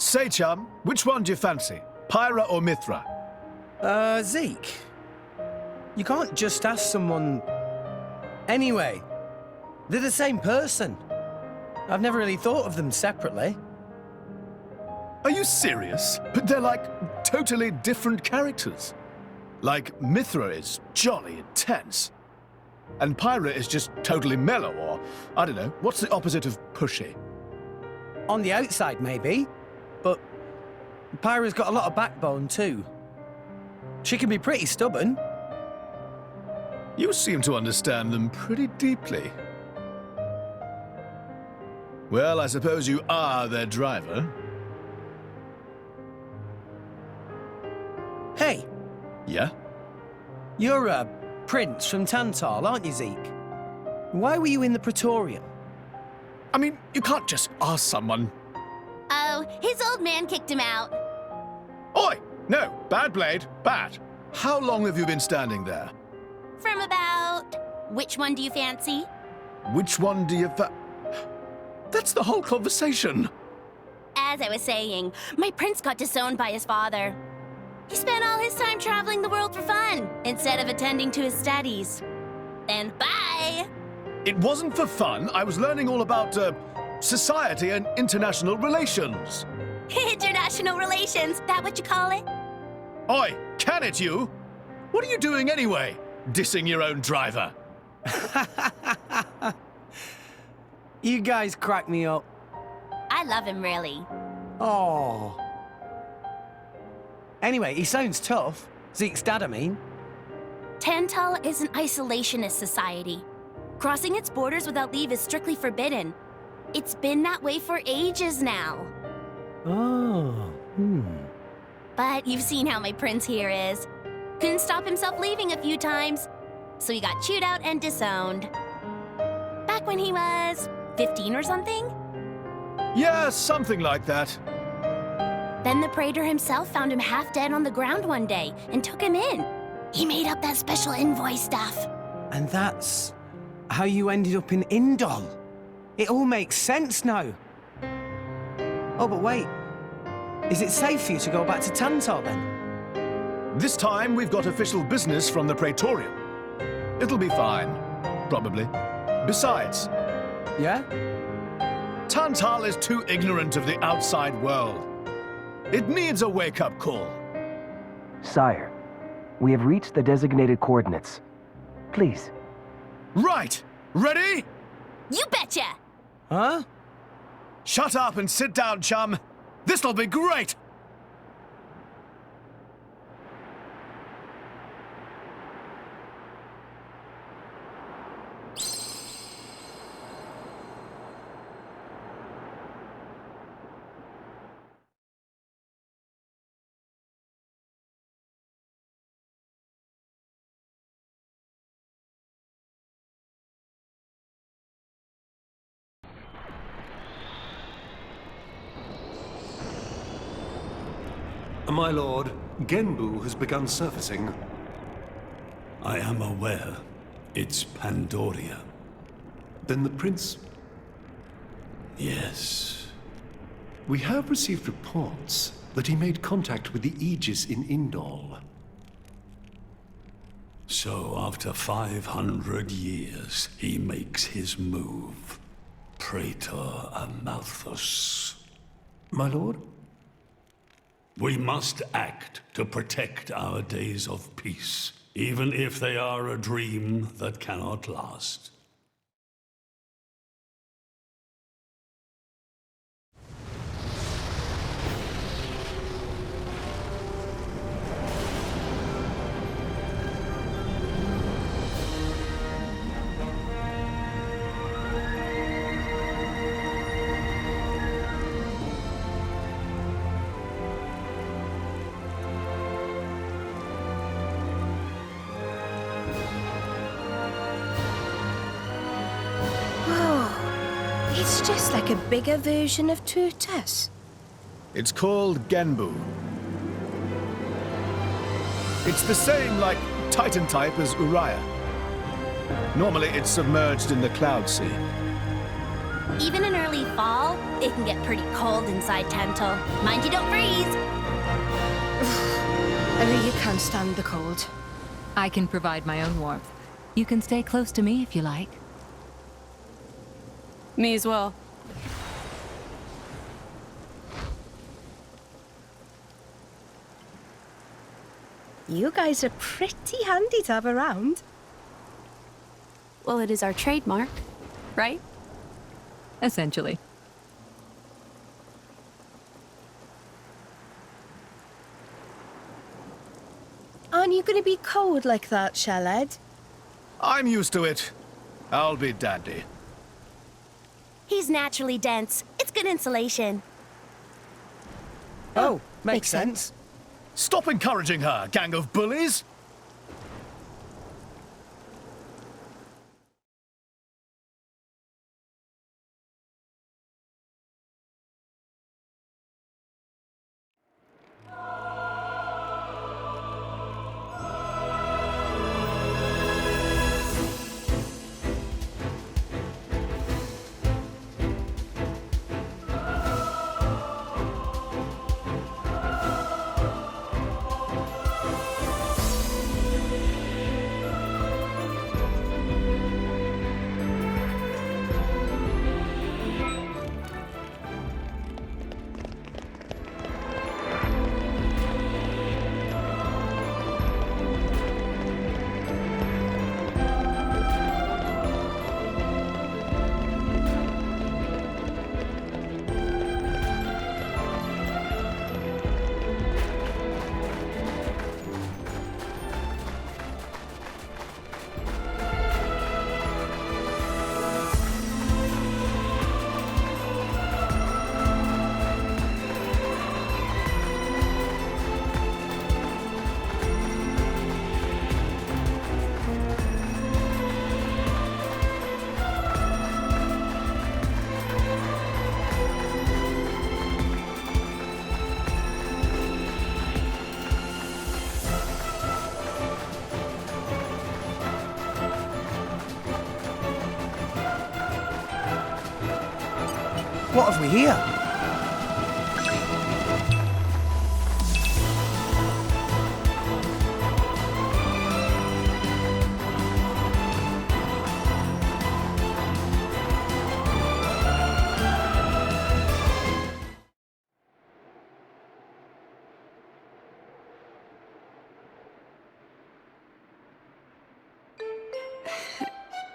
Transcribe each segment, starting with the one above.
Say, chum, which one do you fancy? Pyra or Mithra? Zeke. You can't just ask someone... Anyway, they're the same person. I've never really thought of them separately. Are you serious? But they're like totally different characters. Like, Mithra is jolly intense. And Pyra is just totally mellow, or, I don't know, what's the opposite of pushy? On the outside, maybe. But Pyra's got a lot of backbone, too. She can be pretty stubborn. You seem to understand them pretty deeply. Well, I suppose you are their driver. Hey, Yeah? you're a prince from Tantal, aren't you, Zeke? Why were you in the Praetorium? I mean, you can't just ask someone. Oh, his old man kicked him out. Oi! No, bad blade, bad. How long have you been standing there? From about... Which one do you fancy? Which one do you That's the whole conversation. As I was saying, my prince got disowned by his father. He spent all his time traveling the world for fun, instead of attending to his studies. And bye! It wasn't for fun. I was learning all about, society and international relations. International relations, that what you call it? Oi, can it you? What are you doing anyway? Dissing your own driver. You guys crack me up. I love him, really. Oh. Anyway, he sounds tough. Zeke's dad, I mean. Tantal is an isolationist society. Crossing its borders without leave is strictly forbidden. It's been that way for ages now. Oh, But you've seen how my prince here is. Couldn't stop himself leaving a few times, so he got chewed out and disowned. Back when he was 15 or something? Yeah, something like that. Then the praetor himself found him half dead on the ground one day and took him in. He made up that special envoy stuff. And that's how you ended up in Indol. It all makes sense now. Oh, but wait. Is it safe for you to go back to Tantal, then? This time we've got official business from the Praetorium. It'll be fine, probably. Besides, Yeah? Tantal is too ignorant of the outside world. It needs a wake-up call. Sire, we have reached the designated coordinates. Please. Right! Ready? You betcha! Huh? Shut up and sit down, chum. This'll be great! My lord, Genbu has begun surfacing. I am aware. It's Pandoria. Then the prince... Yes. We have received reports that he made contact with the Aegis in Indol. So after 500 years, he makes his move. Praetor Amalthus. My lord? We must act to protect our days of peace, even if they are a dream that cannot last. It's just like a bigger version of Turtus. It's called Genbu. It's the same, like, Titan type as Uriah. Normally it's submerged in the Cloud Sea. Even in early fall, it can get pretty cold inside Tantal. Mind you don't freeze. I really can't stand the cold. I can provide my own warmth. You can stay close to me if you like. Me as well. You guys are pretty handy to have around. Well, it is our trademark, right? Essentially. Aren't you going to be cold like that, Shellhead? I'm used to it. I'll be dandy. He's naturally dense. It's good insulation. Oh, makes makes sense. Stop encouraging her, gang of bullies! What have we here?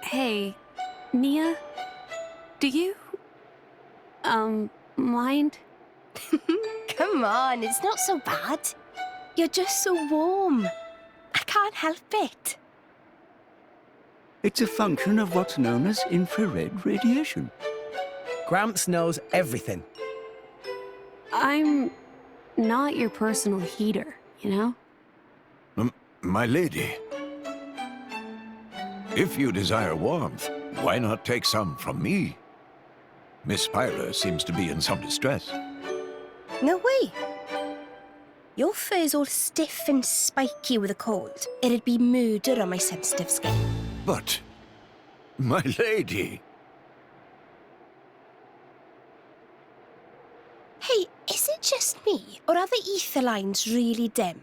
Hey, Nia? Do you... mind? Come on, it's not so bad. You're just so warm. I can't help it. It's a function of what's known as infrared radiation. Gramps knows everything. I'm not your personal heater, you know? My lady, if you desire warmth, why not take some from me? Miss Pyra seems to be in some distress. No way. Your fur's all stiff and spiky with a cold. It'd be murder on my sensitive skin. But, my lady... Hey, is it just me, or are the ether lines really dim?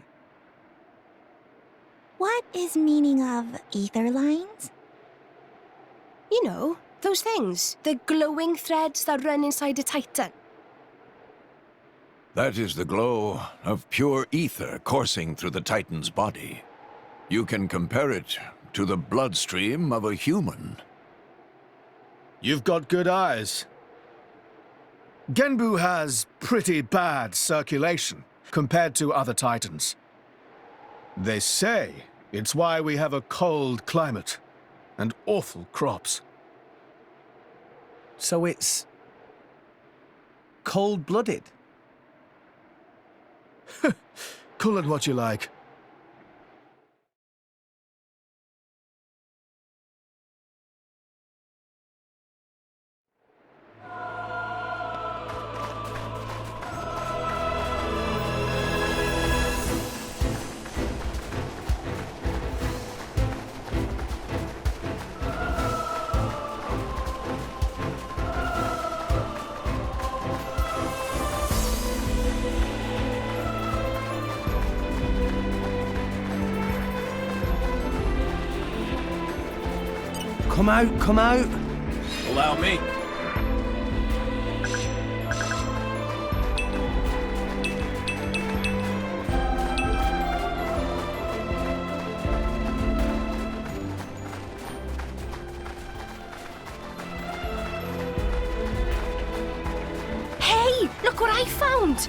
What is meaning of ether lines? You know, those things. The glowing threads that run inside a titan. That is the glow of pure ether coursing through the Titan's body. You can compare it to the bloodstream of a human. You've got good eyes. Genbu has pretty bad circulation compared to other Titans. They say it's why we have a cold climate and awful crops. So it's... cold-blooded? Call it what you like. Come out, come out. Allow me. Hey, look what I found!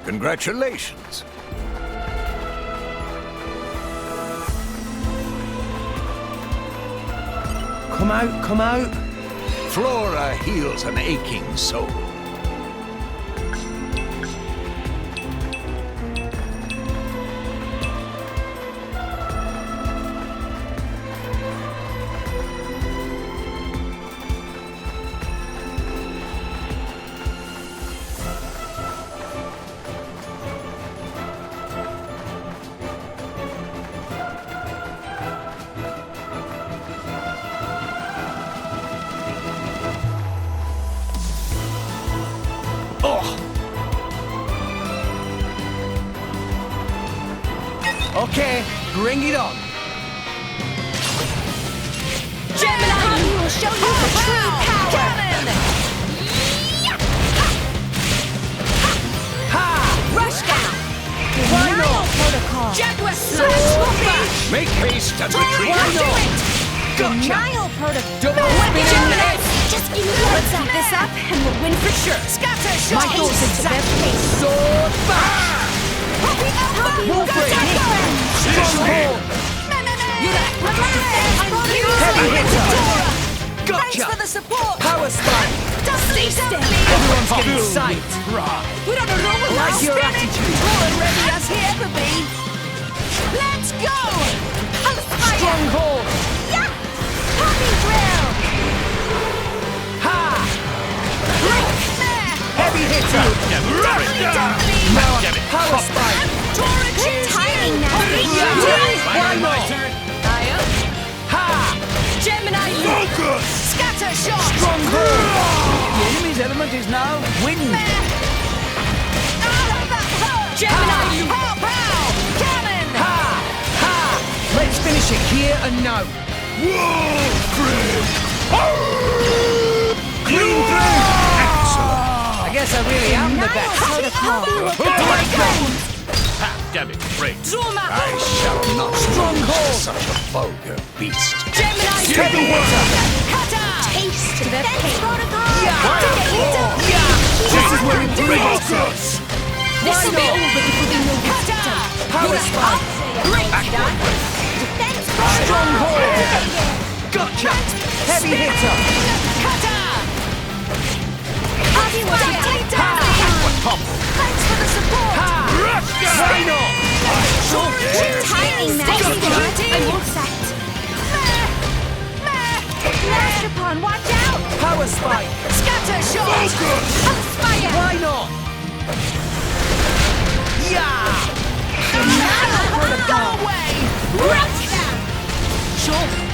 Congratulations. Come out, come out. Flora heals an aching soul. Okay, bring it on. Gemini, we will show you the true power! Ha! Rush down! Why Denial not? protocol! Jaguar slash! Make haste and retreat. Why not? Gotcha! Denial protocol! Double spinning edge! Just give me let's keep this up and we'll win for sure! Scatter shot! My thoughts exactly. Sword bash! Wolfrey! Stronghold! Heavy hitter! Gotcha! Thanks for the support! Power spike! Stay still! Everyone's getting sight! We don't know Like your attitude! ready as he ever be! Let's go! Stronghold! Yeah! Poppy drill! Ha! Heavy hitter! Now power spike! Good timing now! Why not? Ha! Gemini! Focus! Scatter shot! Stronghold! The enemy's element is now wind. Gemini! Pow! Pow! Cannon! Ha! Ha! Let's finish it here and now. Clean through! I guess I really am the best. Damn it, great. Zuma! I shall not Stronghold! such a vulgar beast. Gemini! Heavy hitter! Kata! Taste the pain! This is where we prove Focus! This will be over if we know Kata! power spike! Defense Stronghold! Gotcha! Heavy hitter! Kata! Thanks for the support! Why not? Good timing, Max. I won't set. Master Pawn, watch out! Power spike! Scatter shot! Fire! Why not? Yeah! Go away! Rush down! Sure.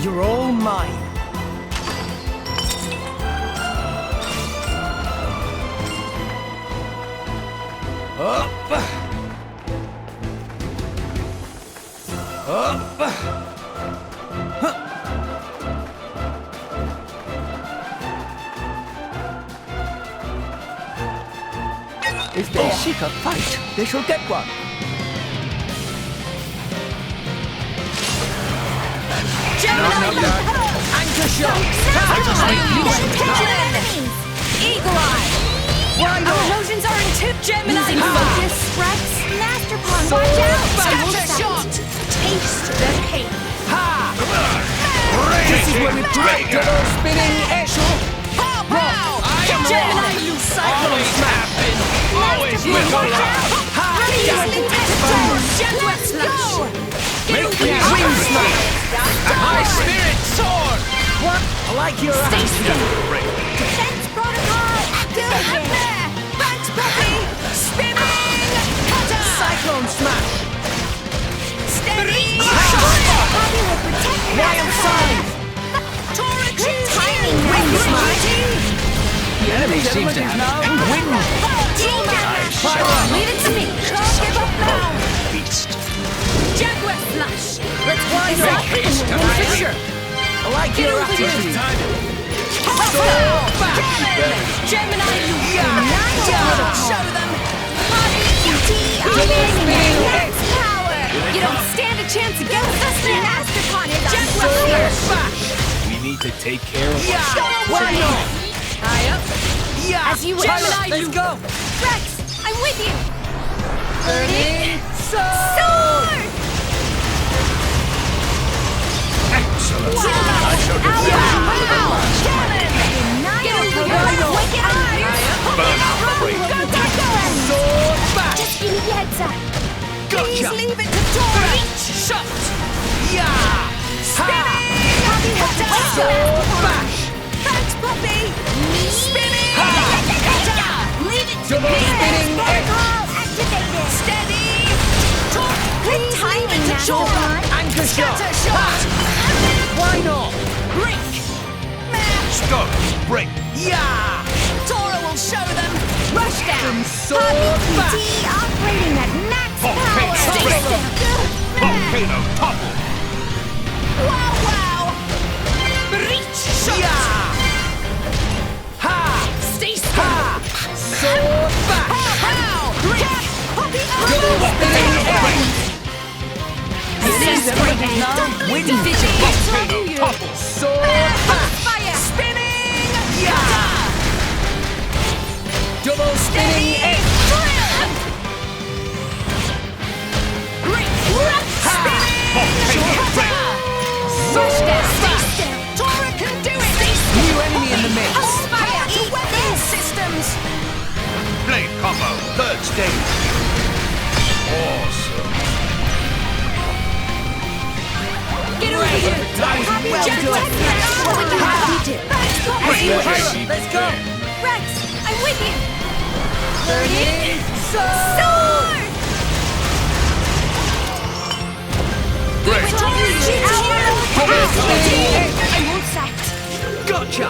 You're all mine. If they seek a fight, they shall get one. Anchor shot! Eagle Eye! Why not? Our illusions are in two Gemini! Losing Focus! Rex! Master Pawn, watch out! Scatter shot! Taste the pain! Ha! This is where we break double spinning eshel. Pow! Pow! Gemini, you Cyclone smash! Always watch out! Ha! Let's go! Make me wing smash! My spirit sword! What? I like your attitude. Defense Protocol activated! Thanks, Poppy! Spinning! Cutter! Cyclone smash! Steady! Poppy will protect Wild side! Torrent timing! Wind smash! The enemy seems to have wind. Leave it to me! Can't give up now! Beast. Jaguar Flash! Let's wind Make up haste, and we'll finish her! I like your attitude. Gemini Yeah. Show them! Power! You don't stand a chance against us, Master Con is Jaguar Flash! We need to take care of Why not? High up! Yeah. As you wish. Gemini, let's go. Rex, I'm with you! Burning Sword! Excellent. Wow! I showed you Wow! Cannon! Wicked Sword back! Just give me the heads up! Gotcha. Please leave it to Dora! Shot! Yeah! Spinning! Sword bash! Thanks, Poppy! Spinning! Leave it to Double me! spinning Protocol activated! Steady! Good timing, Dora! Anchor shot! Scatter shot! Why not? Break! Stop. Break. Yeah! Dora will show them! Rush down! Sword Poppy back! PT operating at max power! Volcano break. Still. Volcano topple. Wow, wow! Reach shot! Yeah! Ha! Stay still! Ha! Sword back! Pow! Break! Poppy Double spinning operating! air! These enemies now wind! Volcano topple. Sword back! Fire! Spinning! Yeah! Double spinning air! Volcano break. Sword back! Tora can do it! New enemy in the mix! Fire! Eat weapon systems! Blade combo. Third stage. Awesome. Get over here! Well Jack, done. what would you have me do? As you wish. Let's go! Rex, I'm with you! Burning Sword! Break. I won't sacked! Gotcha!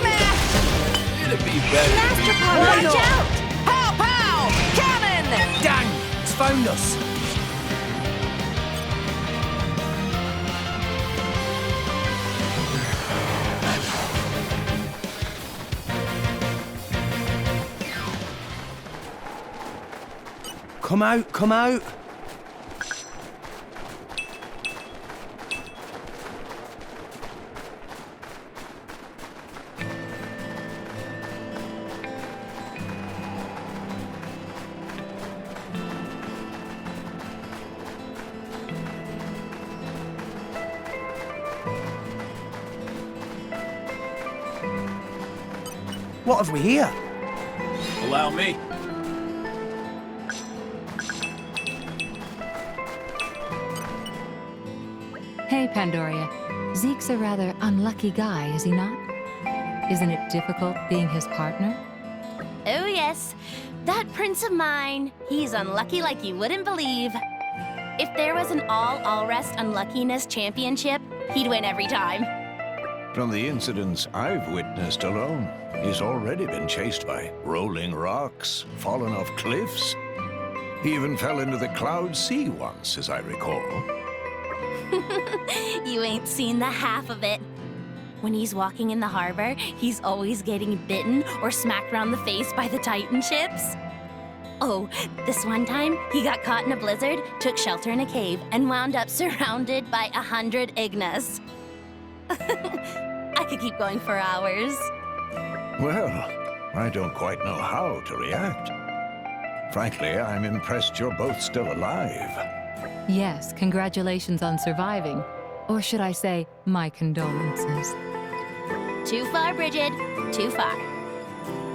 It'd be better. Master Pod, Why watch not? out! Pow pow! Cannon! Dang! It's found us! Come out, come out! What have we here? Allow me. Hey, Pandoria. Zeke's a rather unlucky guy, is he not? Isn't it difficult being his partner? Oh, yes. That prince of mine, he's unlucky like you wouldn't believe. If there was an all-rest unluckiness championship, he'd win every time. From the incidents I've witnessed alone, he's already been chased by rolling rocks, fallen off cliffs. He even fell into the Cloud Sea once, as I recall. You ain't seen the half of it. When he's walking in the harbor, he's always getting bitten or smacked around the face by the Titan ships. Oh, this one time, he got caught in a blizzard, took shelter in a cave, and wound up surrounded by 100 Ignas. I could keep going for hours. Well, I don't quite know how to react. Frankly, I'm impressed you're both still alive. Yes, congratulations on surviving. Or should I say, my condolences. Too far, Bridget. Too far.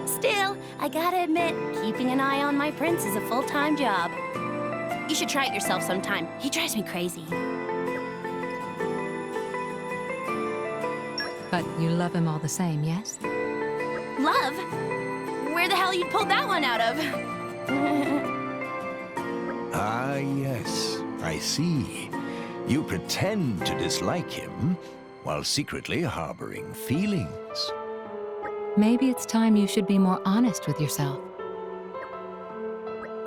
Still, I gotta admit, keeping an eye on my prince is a full-time job. You should try it yourself sometime. He drives me crazy. But you love him all the same, yes? Love? where the hell you pulled that one out of. Ah, yes. I see. You pretend to dislike him while secretly harboring feelings. Maybe it's time you should be more honest with yourself.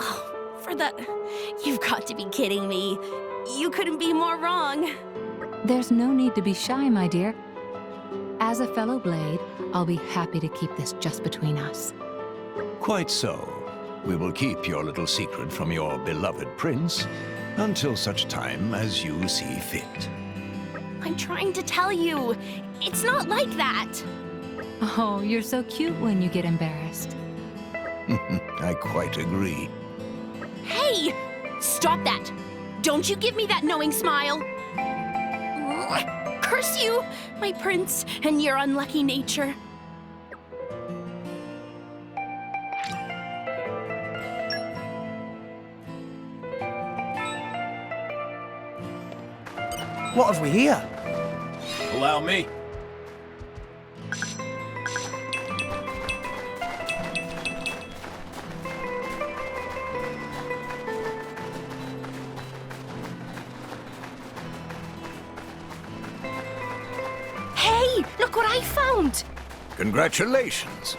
Oh, for the... You've got to be kidding me. You couldn't be more wrong. There's no need to be shy, my dear. As a fellow Blade, I'll be happy to keep this just between us. Quite so. We will keep your little secret from your beloved prince until such time as you see fit. I'm trying to tell you. It's not like that. Oh, you're so cute when you get embarrassed. I quite agree. Hey! Stop that! Don't you give me that knowing smile! Curse you, my prince, and your unlucky nature. What have we here? Allow me. Hey, look what I found! Congratulations.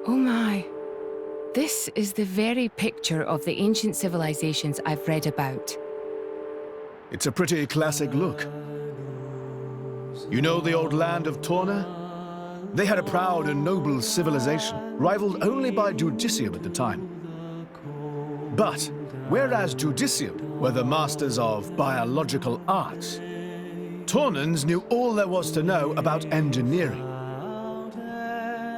Oh my. This is the very picture of the ancient civilizations I've read about. It's a pretty classic look. You know the old land of Torna? They had a proud and noble civilization, rivaled only by Judicium at the time. But, whereas Judicium were the masters of biological arts, Tornans knew all there was to know about engineering.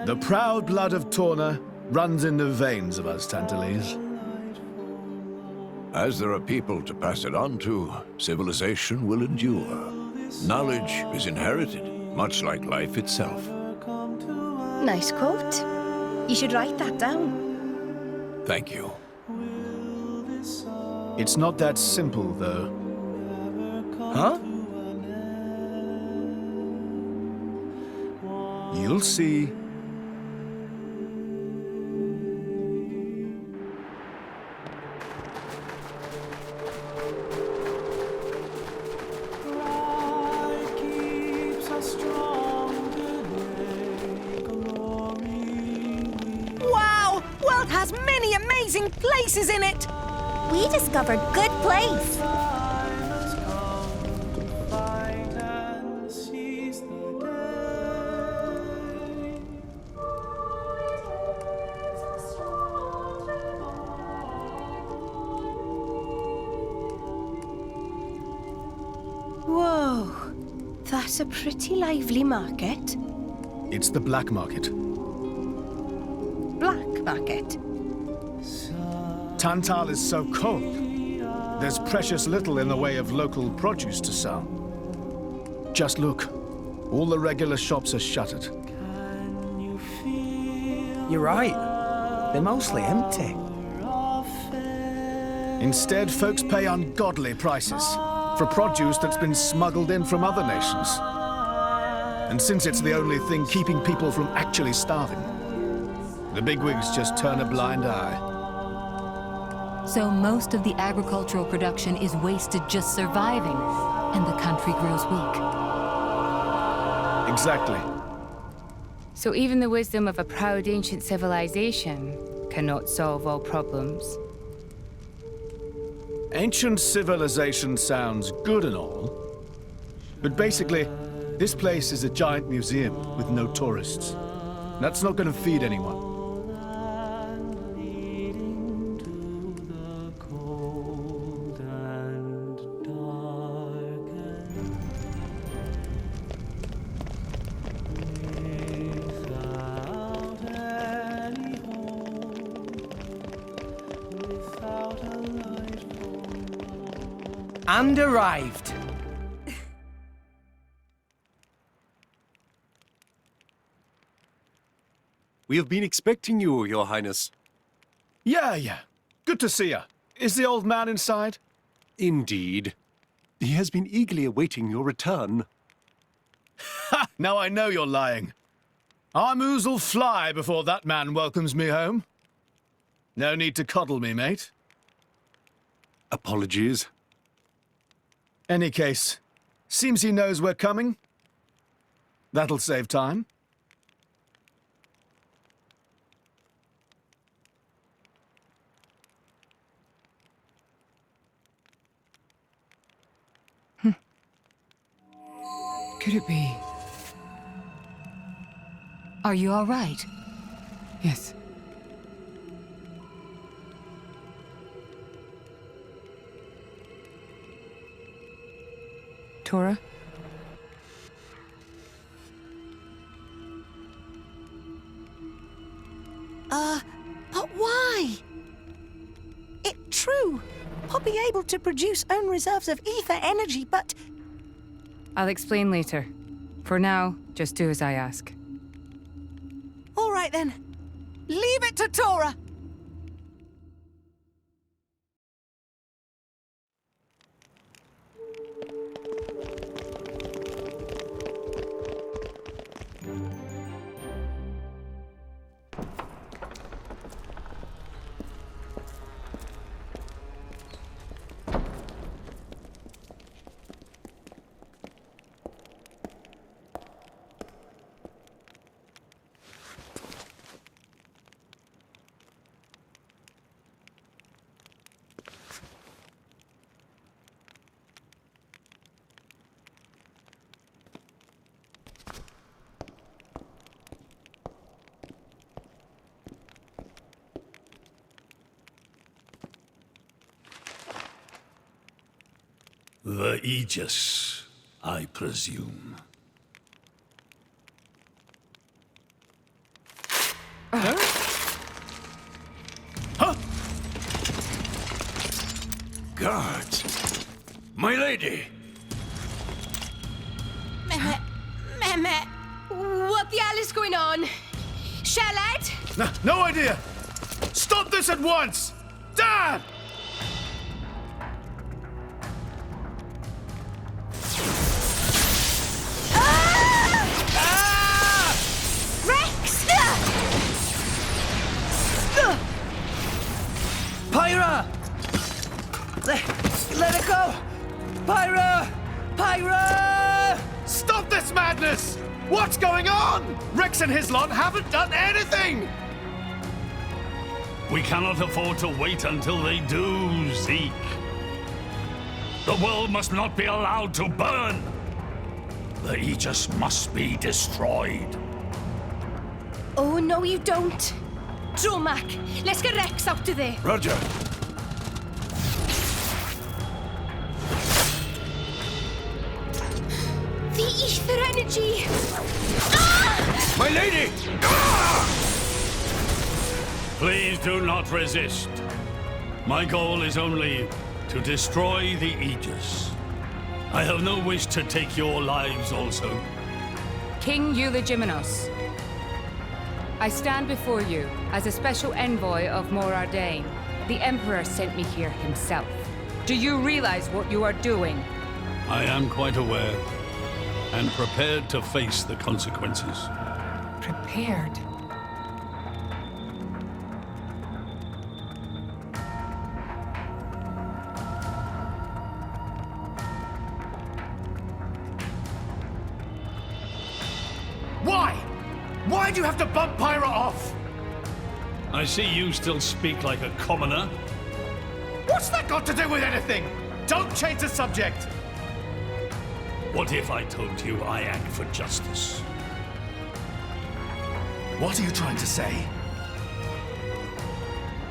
The proud blood of Torna runs in the veins of us Tantalese. As there are people to pass it on to, civilization will endure. Knowledge is inherited, much like life itself. Nice quote. You should write that down. Thank you. It's not that simple, though. Huh? You'll see. Wow! World has many amazing places in it! We discovered good place. Whoa, that's a pretty lively market. It's the black market. Black market. Tantal is so cold. There's precious little in the way of local produce to sell. Just look. All the regular shops are shuttered. You're right. They're mostly empty. Instead, folks pay ungodly prices for produce that's been smuggled in from other nations. And since it's the only thing keeping people from actually starving, the bigwigs just turn a blind eye. So most of the agricultural production is wasted just surviving, and the country grows weak. Exactly. So even the wisdom of a proud ancient civilization cannot solve all problems. Ancient civilization sounds good and all, but basically, this place is a giant museum with no tourists. That's not going to feed anyone. And arrived. We have been expecting you, Your Highness. Yeah. Good to see you. Is the old man inside? Indeed. He has been eagerly awaiting your return. Ha! Now I know you're lying. Our moos'll fly before that man welcomes me home. No need to coddle me, mate. Apologies. Any case, seems he knows we're coming. That'll save time. Could it be? Are you all right? Yes. Tora? But why? It's true. I'll be able to produce own reserves of ether energy, but... I'll explain later. For now, just do as I ask. All right then. Leave it to Tora. The Aegis, I presume. Guards! My lady! Mehmet, what the hell is going on? Charlotte? No idea! Stop this at once! Dad! Rex! Pyra! Let her go! Pyra! Pyra! Stop this madness! What's going on? Rex and his lot haven't done anything! We cannot afford to wait until they do, Zeke. The world must not be allowed to burn. The Aegis must be destroyed. Oh, no, you don't. Dromac, let's get Rex out of there. Roger. The ether energy! My lady! Please do not resist. My goal is only to destroy the Aegis. I have no wish to take your lives also. King Eulogimenos, I stand before you as a special envoy of Morardain. The Emperor sent me here himself. Do you realize what you are doing? I am quite aware and prepared to face the consequences. Prepared? Why? Why do you have to bump Pyra off? I see you still speak like a commoner. What's that got to do with anything? Don't change the subject! What if I told you I act for justice? What are you trying to say?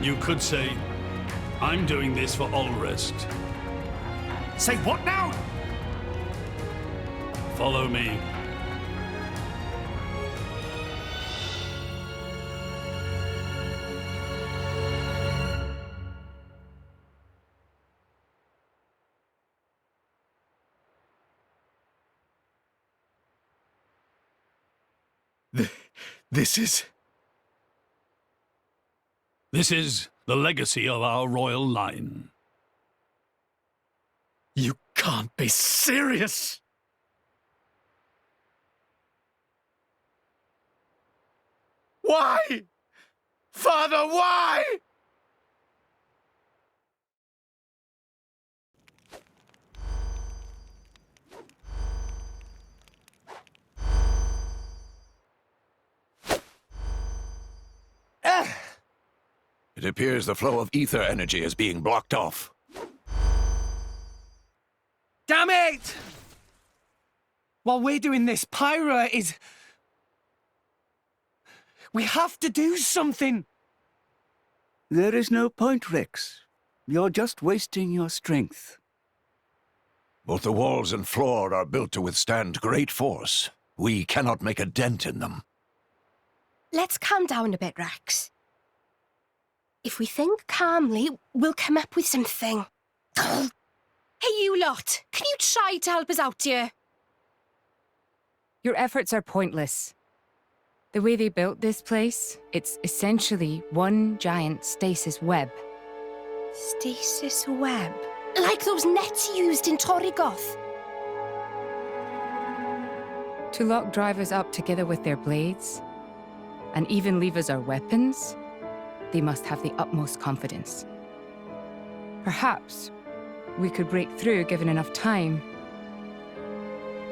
You could say, I'm doing this for Ulrest. Say what now? Follow me. This is... This is the legacy of our royal line. You can't be serious! Why? Father, why? It appears the flow of ether energy is being blocked off. Damn it! While we're doing this, Pyra is... We have to do something! There is no point, Rex. You're just wasting your strength. Both the walls and floor are built to withstand great force. We cannot make a dent in them. Let's calm down a bit, Rex. If we think calmly, we'll come up with something. Hey, you lot! Can you try to help us out here? Your efforts are pointless. The way they built this place, it's essentially one giant stasis web. Stasis web? Like those nets used in Torrigoth? To lock drivers up together with their blades, and even leave us our weapons, they must have the utmost confidence. Perhaps we could break through given enough time,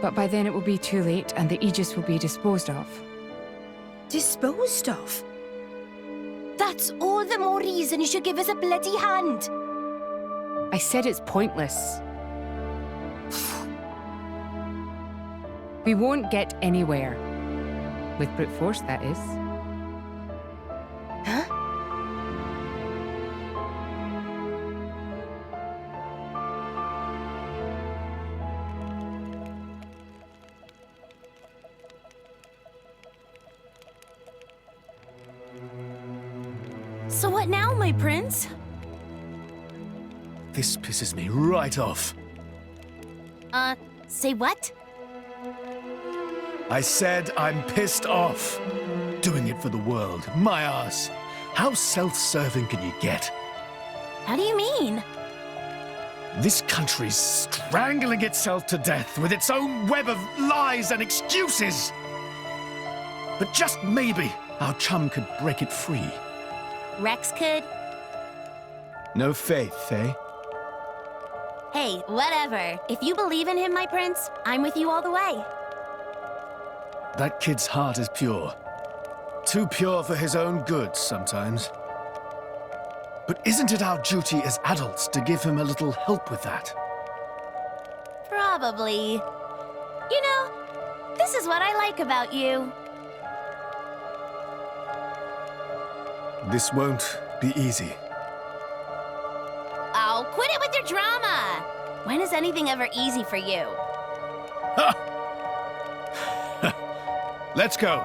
but by then it will be too late and the Aegis will be disposed of. Disposed of? That's all the more reason you should give us a bloody hand. I said it's pointless. We won't get anywhere. With brute force, that is. Huh? So what now, my prince? This pisses me right off. Say what? I said I'm pissed off. Doing it for the world. My ass. How self-serving can you get? How do you mean? This country's strangling itself to death with its own web of lies and excuses. But just maybe our chum could break it free. Rex could? No faith, eh? Hey, whatever. If you believe in him, my prince, I'm with you all the way. That kid's heart is pure. Too pure for his own good sometimes. But isn't it our duty as adults to give him a little help with that? Probably. You know, this is what I like about you. This won't be easy. Oh, quit it with your drama! When is anything ever easy for you? Let's go.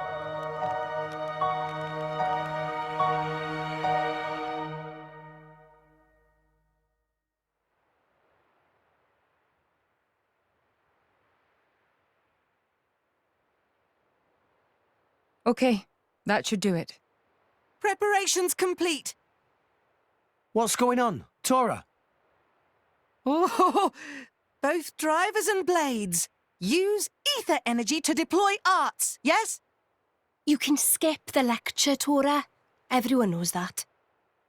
Okay, that should do it. Preparations complete. What's going on? Tora? Oh, both drivers and blades. Use ether energy to deploy arts, yes? You can skip the lecture, Tora. Everyone knows that.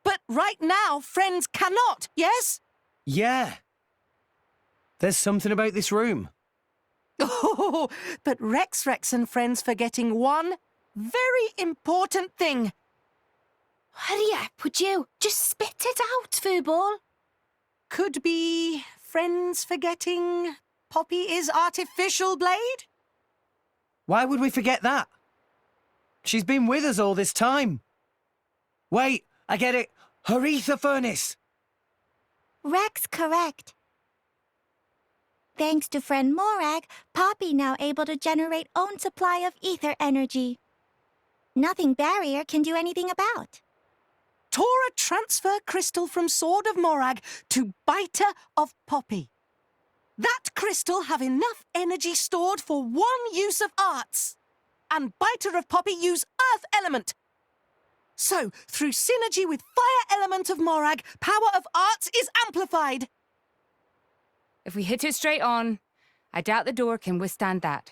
But right now, friends cannot, yes? Yeah. There's something about this room. Oh, but Rex and friends forgetting one very important thing. Hurry up, would you? Just spit it out, Furball. Could be friends forgetting Poppy is artificial blade? Why would we forget that? She's been with us all this time. Wait, I get it. Her ether furnace. Rex correct. Thanks to friend Morag, Poppy now able to generate own supply of ether energy. Nothing barrier can do anything about. Tora transfer crystal from Sword of Morag to Biter of Poppy. That crystal have enough energy stored for one use of arts. and Biter of Poppy use Earth Element. So, through synergy with Fire Element of Morag, power of arts is amplified. If we hit it straight on, I doubt the door can withstand that.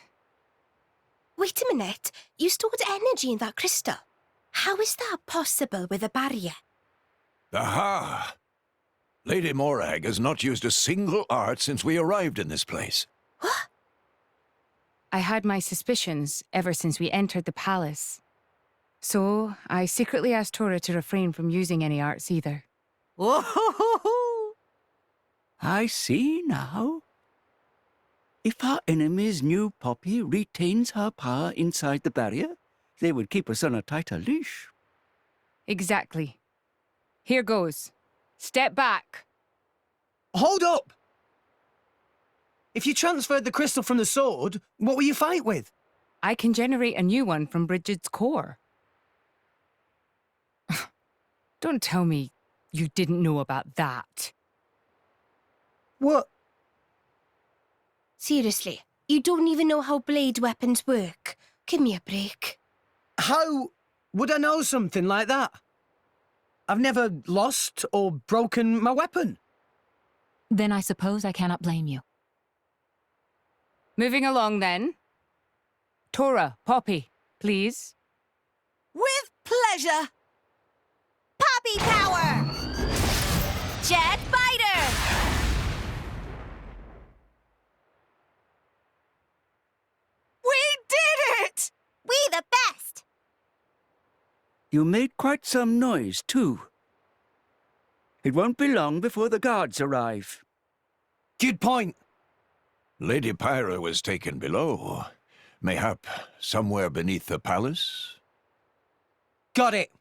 Wait a minute. You stored energy in that crystal. How is that possible with a barrier? Aha! Lady Morag has not used a single art since we arrived in this place. What? I had my suspicions ever since we entered the palace. So, I secretly asked Tora to refrain from using any arts either. Whoa! I see now. If our enemy's new Poppy retains her power inside the barrier, they would keep us on a tighter leash. Exactly. Here goes. Step back. Hold up! If you transferred the crystal from the sword, what will you fight with? I can generate a new one from Bridget's core. Don't tell me you didn't know about that. What? Seriously, you don't even know how blade weapons work. Give me a break. How would I know something like that? I've never lost or broken my weapon. Then I suppose I cannot blame you. Moving along then. Tora, Poppy, please. With pleasure. Poppy power! Jet Biter! We did it! We the best! You made quite some noise, too. It won't be long before the guards arrive. Good point. Lady Pyra was taken below. Mayhap somewhere beneath the palace? Got it.